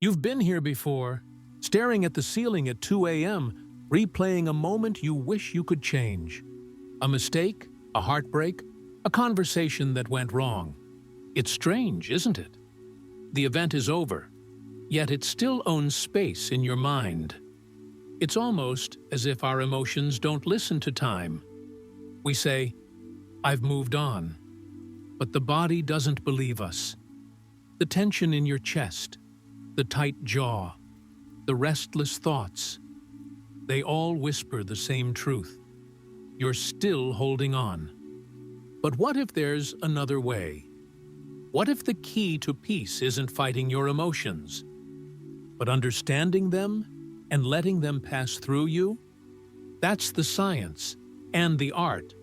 You've been here before, staring at the ceiling at 2 a.m., replaying a moment you wish you could change. A mistake, a heartbreak, a conversation that went wrong. It's strange, isn't it? The event is over, yet it still owns space in your mind. It's almost as if our emotions don't listen to time. We say, "I've moved on," but the body doesn't believe us. The tension in your chest, the tight jaw, the restless thoughts, they all whisper the same truth. You're still holding on. But what if there's another way? What if the key to peace isn't fighting your emotions, but understanding them and letting them pass through you? That's the science and the art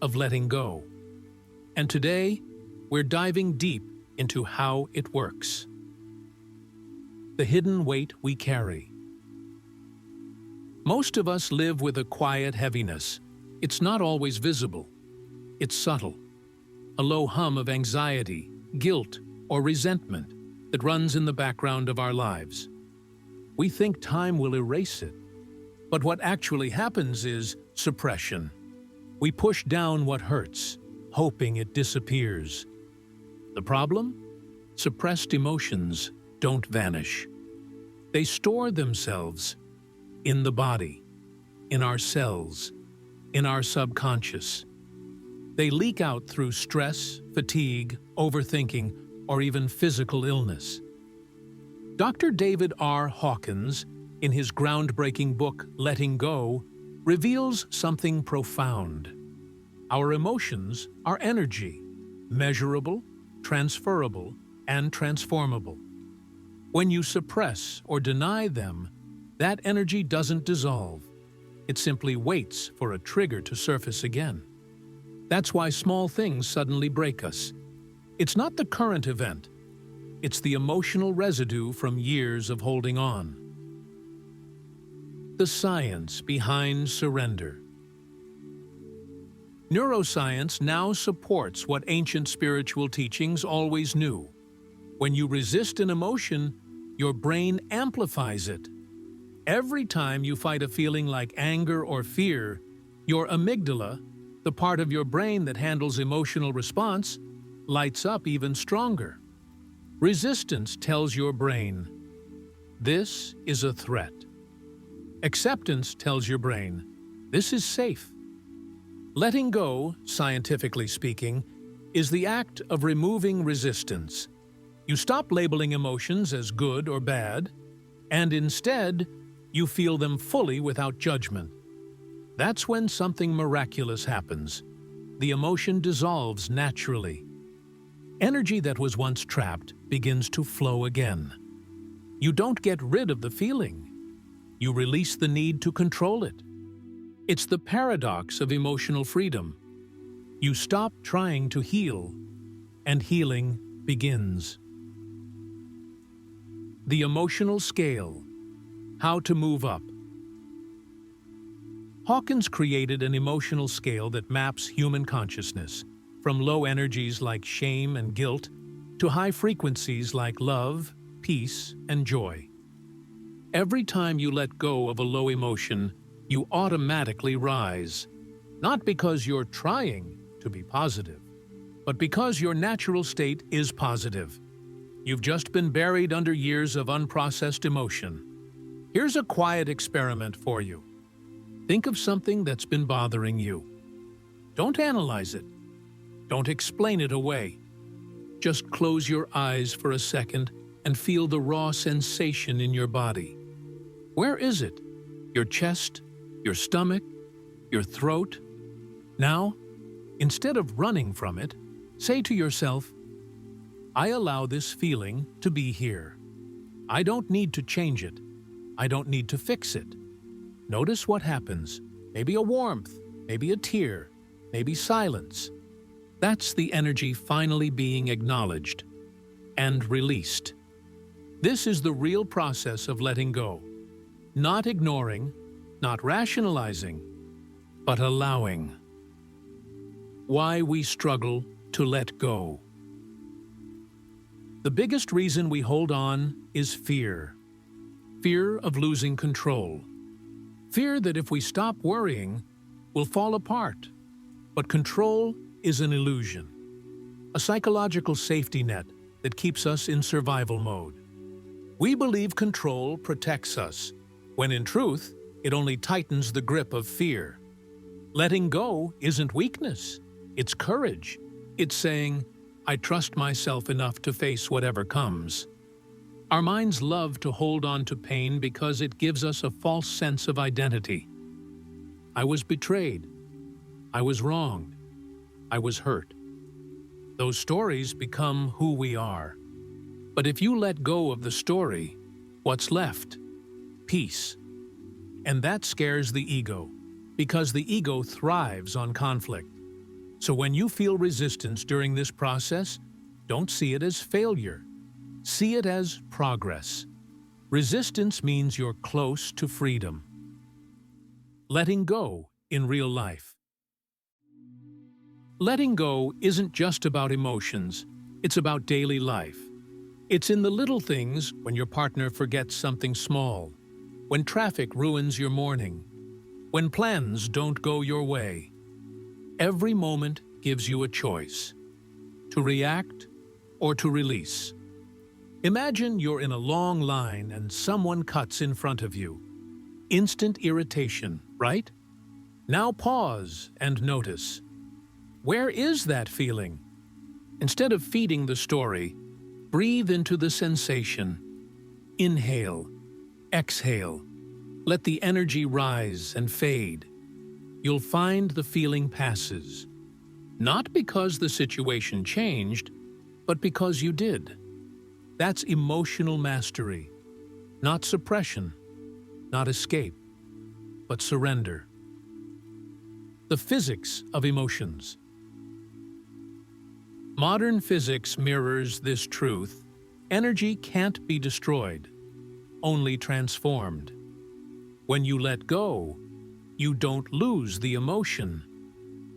of letting go. And today, we're diving deep into how it works. The hidden weight we carry. Most of us live with a quiet heaviness. It's not always visible. It's subtle. A low hum of anxiety, guilt, or resentment that runs in the background of our lives. We think time will erase it, but what actually happens is suppression. We push down what hurts, hoping it disappears. The problem? Suppressed emotions don't vanish. They store themselves in the body, in our cells, in our subconscious. They leak out through stress, fatigue, overthinking, or even physical illness. Dr. David R. Hawkins, in his groundbreaking book, Letting Go, reveals something profound. Our emotions are energy, measurable, transferable, and transformable. When you suppress or deny them, that energy doesn't dissolve. It simply waits for a trigger to surface again. That's why small things suddenly break us. It's not the current event. It's the emotional residue from years of holding on. The science behind surrender. Neuroscience now supports what ancient spiritual teachings always knew. When you resist an emotion, your brain amplifies it. Every time you fight a feeling like anger or fear, your amygdala, the part of your brain that handles emotional response, lights up even stronger. Resistance tells your brain, "This is a threat." Acceptance tells your brain, "This is safe." Letting go, scientifically speaking, is the act of removing resistance. You stop labeling emotions as good or bad, and instead, you feel them fully without judgment. That's when something miraculous happens. The emotion dissolves naturally. Energy that was once trapped begins to flow again. You don't get rid of the feeling. You release the need to control it. It's the paradox of emotional freedom. You stop trying to heal, and healing begins. The emotional scale. How to move up. Hawkins created an emotional scale that maps human consciousness, from low energies like shame and guilt to high frequencies like love, peace, and joy. Every time you let go of a low emotion, you automatically rise, not because you're trying to be positive, but because your natural state is positive. You've just been buried under years of unprocessed emotion. Here's a quiet experiment for you. Think of something that's been bothering you. Don't analyze it. Don't explain it away. Just close your eyes for a second and feel the raw sensation in your body. Where is it? Your chest? Your stomach? Your throat? Now, instead of running from it, say to yourself, "I allow this feeling to be here. I don't need to change it. I don't need to fix it." Notice what happens. Maybe a warmth, maybe a tear, maybe silence. That's the energy finally being acknowledged and released. This is the real process of letting go. Not ignoring, not rationalizing, but allowing. Why we struggle to let go. The biggest reason we hold on is fear. Fear of losing control. Fear that if we stop worrying, we'll fall apart. But control is an illusion, a psychological safety net that keeps us in survival mode. We believe control protects us, when in truth, it only tightens the grip of fear. Letting go isn't weakness, it's courage. It's saying, I trust myself enough to face whatever comes. Our minds love to hold on to pain because it gives us a false sense of identity. I was betrayed. I was wronged. I was hurt. Those stories become who we are. But if you let go of the story, what's left? Peace. And that scares the ego, because the ego thrives on conflict. So when you feel resistance during this process, don't see it as failure. See it as progress. Resistance means you're close to freedom. Letting go in real life. Letting go isn't just about emotions, it's about daily life. It's in the little things, when your partner forgets something small, when traffic ruins your morning, when plans don't go your way. Every moment gives you a choice, to react or to release. Imagine you're in a long line and someone cuts in front of you. Instant irritation, right? Now pause and notice. Where is that feeling? Instead of feeding the story, breathe into the sensation. Inhale, exhale. Let the energy rise and fade. You'll find the feeling passes. Not because the situation changed, but because you did. That's emotional mastery. Not suppression, not escape, but surrender. The physics of emotions. Modern physics mirrors this truth. Energy can't be destroyed, only transformed. When you let go, you don't lose the emotion.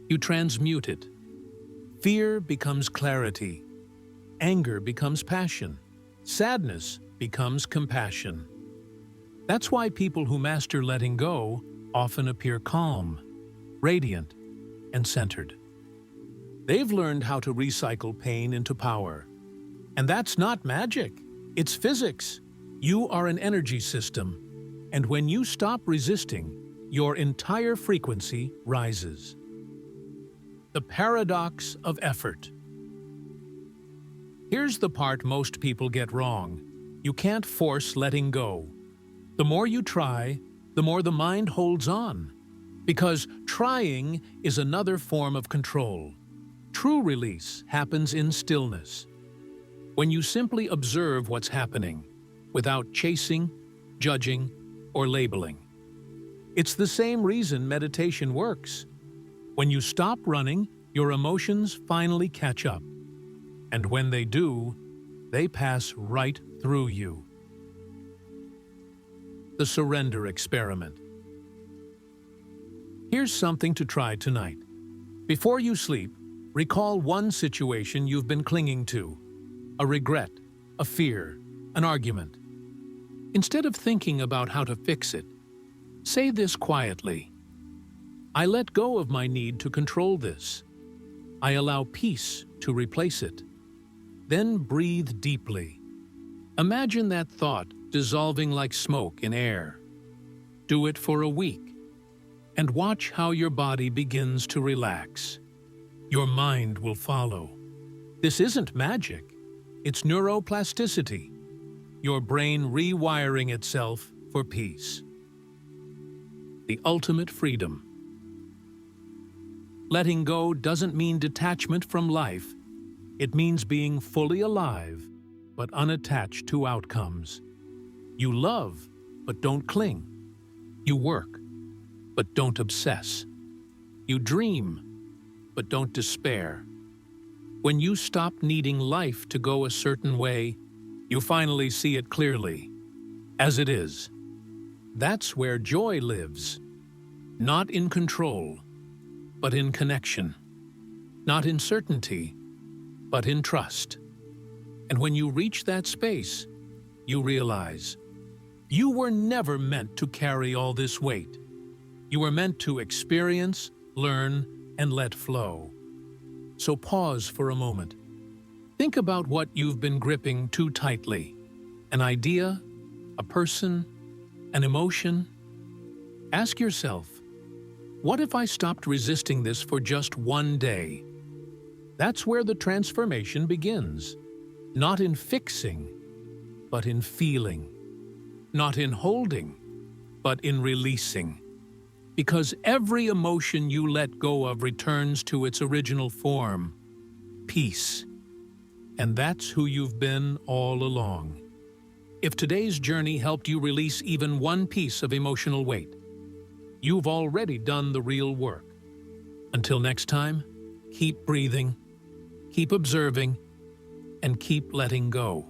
You transmute it. Fear becomes clarity. Anger becomes passion. Sadness becomes compassion. That's why people who master letting go often appear calm, radiant, and centered. They've learned how to recycle pain into power. And that's not magic, it's physics. You are an energy system, and when you stop resisting, your entire frequency rises. The paradox of effort. Here's the part most people get wrong. You can't force letting go. The more you try, the more the mind holds on. Because trying is another form of control. True release happens in stillness. When you simply observe what's happening, without chasing, judging, or labeling. It's the same reason meditation works. When you stop running, your emotions finally catch up. And when they do, they pass right through you. The surrender experiment. Here's something to try tonight. Before you sleep, recall one situation you've been clinging to. A regret, a fear, an argument. Instead of thinking about how to fix it, say this quietly. I let go of my need to control this. I allow peace to replace it. Then breathe deeply. Imagine that thought dissolving like smoke in air. Do it for a week, and watch how your body begins to relax. Your mind will follow. This isn't magic, it's neuroplasticity. Your brain rewiring itself for peace. The ultimate freedom. Letting go doesn't mean detachment from life. It means being fully alive, but unattached to outcomes. You love, but don't cling. You work, but don't obsess. You dream, but don't despair. When you stop needing life to go a certain way, you finally see it clearly, as it is. That's where joy lives. Not in control, but in connection. Not in certainty, but in trust. And when you reach that space, you realize you were never meant to carry all this weight. You were meant to experience, learn, and let flow. So pause for a moment. Think about what you've been gripping too tightly. An idea, a person, an emotion. Ask yourself, what if I stopped resisting this for just one day? That's where the transformation begins. Not in fixing, but in feeling. Not in holding, but in releasing. Because every emotion you let go of returns to its original form, peace. And that's who you've been all along. If today's journey helped you release even one piece of emotional weight, you've already done the real work. Until next time, keep breathing, keep observing, and keep letting go.